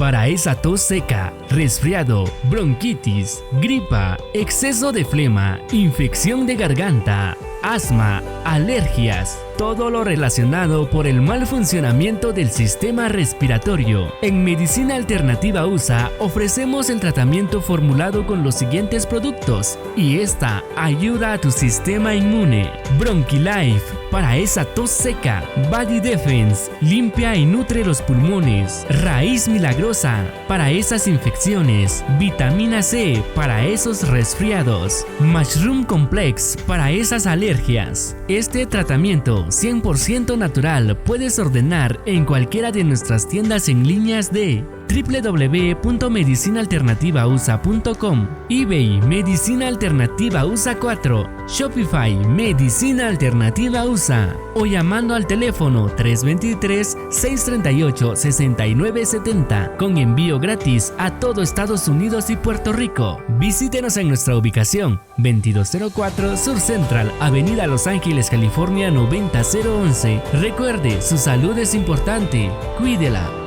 para esa tos seca, resfriado, bronquitis, gripa, exceso de flema, infección de garganta, asma, alergias, todo lo relacionado por el mal funcionamiento del sistema respiratorio. En Medicina Alternativa USA ofrecemos el tratamiento formulado con los siguientes productos y esta ayuda a tu sistema inmune. Bronchilife para esa tos seca, Body Defense limpia y nutre los pulmones, Raíz Milagrosa para esas infecciones, Vitamina C para esos resfriados, Mushroom Complex para esas alergias. Este tratamiento 100% natural puedes ordenar en cualquiera de nuestras tiendas en líneas de www.medicinaalternativausa.com, eBay Medicina Alternativa USA 4, Shopify Medicina Alternativa USA o llamando al teléfono 323-638-6970 con envío gratis a todo Estados Unidos y Puerto Rico. Visítenos en nuestra ubicación 2204 Sur Central, Avenida Los Ángeles, California 90011. Recuerde, su salud es importante, cuídela.